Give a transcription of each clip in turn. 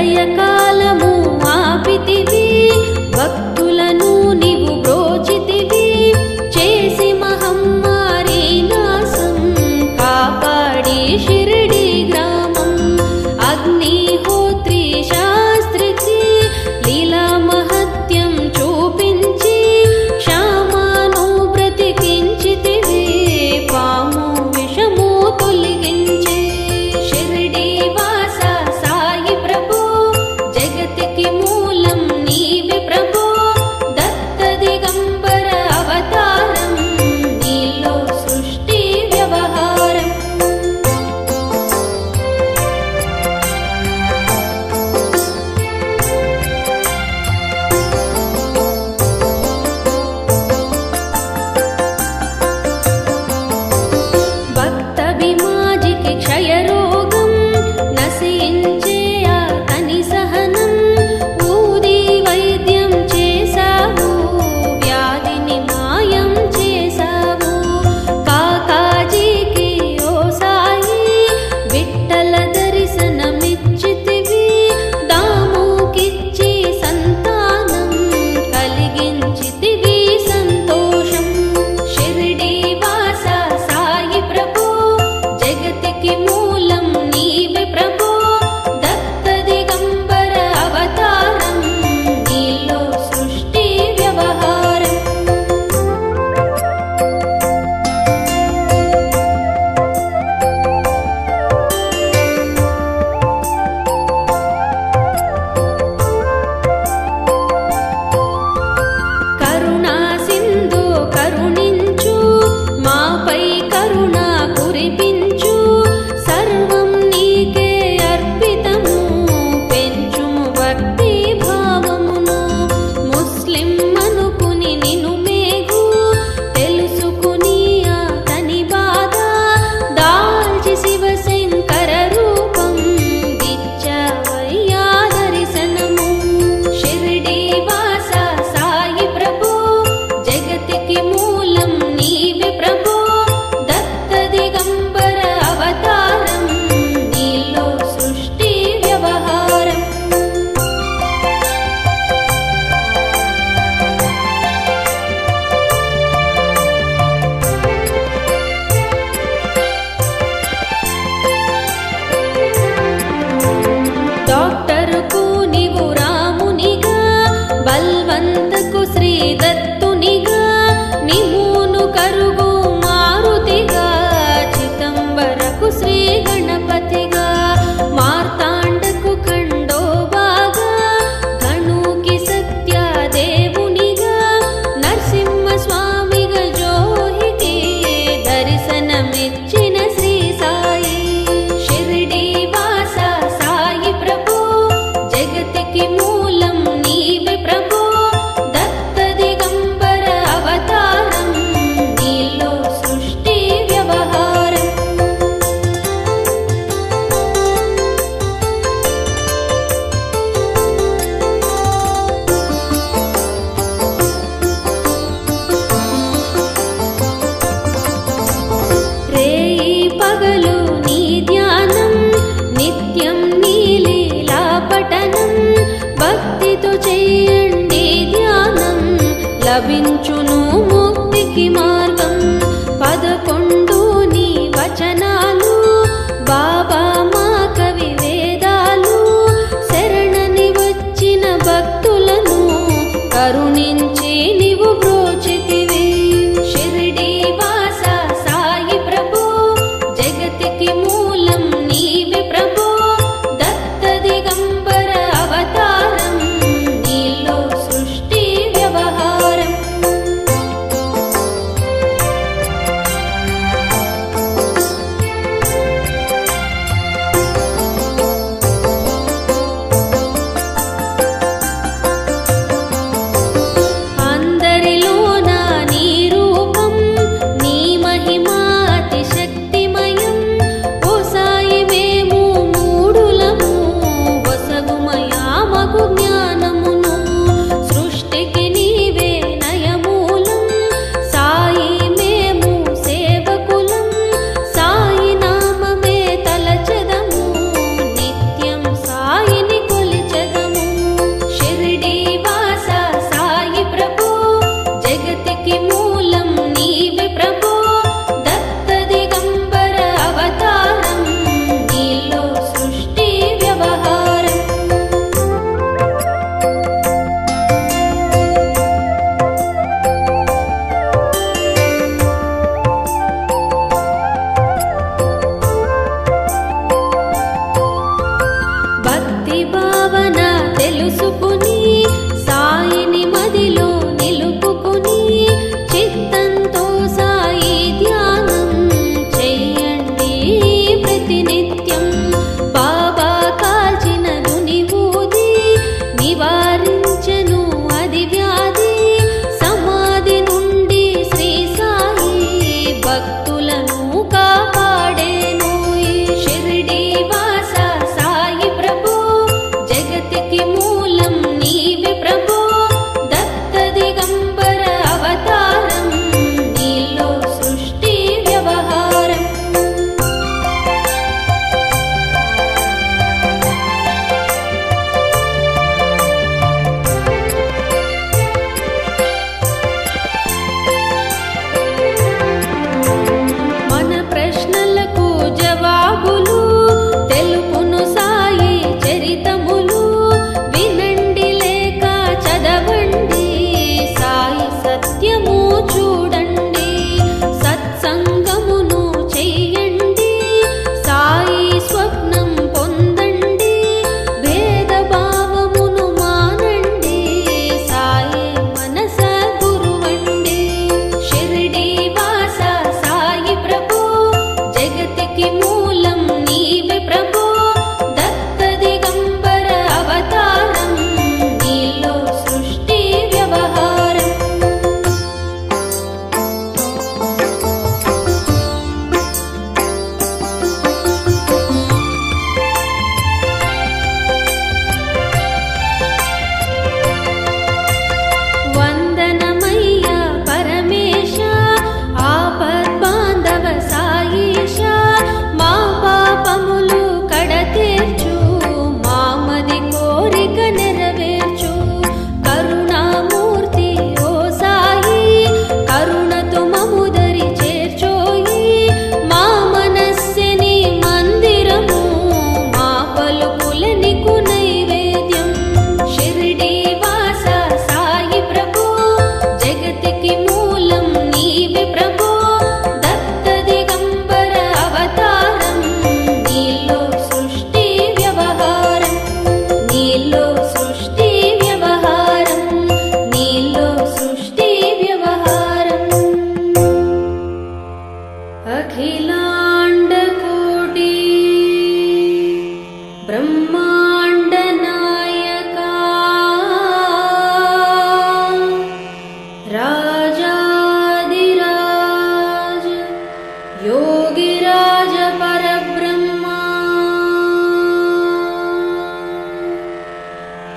ప్రళయకాలము ఆపితివి, భక్తులను నీవు బ్రోచితివి, చేసి మహమ్మారి నాశం కాపాడి షిరిడి గ్రామం. అగ్నిహోత్రి శాస్త్రికి లీలా మహత్యం చూపించి క్షామాను బ్రతికించితివి, పాము విషము తొలగించి. షిరిడి వాస సాయి ప్రభు, జగతికి మూలం నీవే ప్రభు, దత్త దిగంబర అవతారం, నీలో సృష్టి వ్యవహారం. భక్త భీమాజికి క్షయరోగం నశించే అతని సహనం, ఊది వైద్యం చేశావు, వ్యాధిని మాయం చేశావు. కాకాజీకి ఓ సాయి విఠల దర్శనమిచ్చితివి, దాముకిచ్చి సంతానం కలిగించితివి సంతోషం. షిరిడి వాస సాయి ప్రభు, జగతికి మూలం నీవే ప్రభు, దత్త దిగంబర అవతారం, నీలో సృష్టి వ్యవహారం. కరుణా సింధు కరుణించు, మాపై కరుణ కురిపించు, సర్వం నీకే అర్పితము, పెంచుము భక్తి భావమును. ముస్లిం అనుకుని నిన్ను మేగు, తెలుసుకుని అతని బాధ, దాల్చి శివశంకర రూపం, ఇచ్చవయ్యా దర్శనము. షిరిడి వాస సాయి ప్రభు, జగతికి మూలం నీవే ప్రభు, దత్త దిగంబర అవతారం, నీలో సృష్టి వ్యవహారం. డాక్టరుకు నీవు రామునిగా, బల్వంతకు శ్రీ దత్తునిగా, నిమూను కరువు మారుతిగా, చిదంబరకు శ్రీ గణపతిగా, మార్తాండకు ఖండోబాగా, ధనుకి సత్యదేవునిగా, నరసింహ స్వామిగా జోహికి దర్శనమిచ్చిన శ్రీ సాయి. షిరిడి వాస సాయి ప్రభు, జగతికి మూలం నీవే ప్రభు, దత్త దిగంబర అవతారం, నీలో సృష్టి వ్యవహారం. రేయి పగలు నీ ధ్యానం, నిత్యం నీ లీలా పఠనం, భక్తితో చేయండి ధ్యానం, లభించును ముక్తికి మార్గం. 11 నీ వచనాలు, బాబా మా కవి వేదాలు, శరణని వచ్చిన భక్తులను కరుణించి నీవు బ్రోచితివి. షిరిడి వాస సాయి ప్రభు, జగతికి మూలం నీవే ప్రభు, దత్త దిగంబర అవతారం, నీలో సృష్టి వ్యవహారం.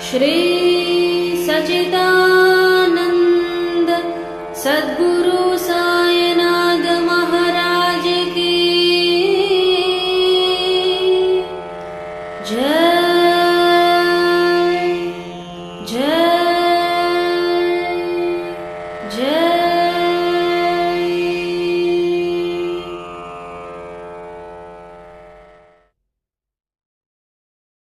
श्री सच्चिदानंद सद्गुरु साईनाथ महाराज की जय।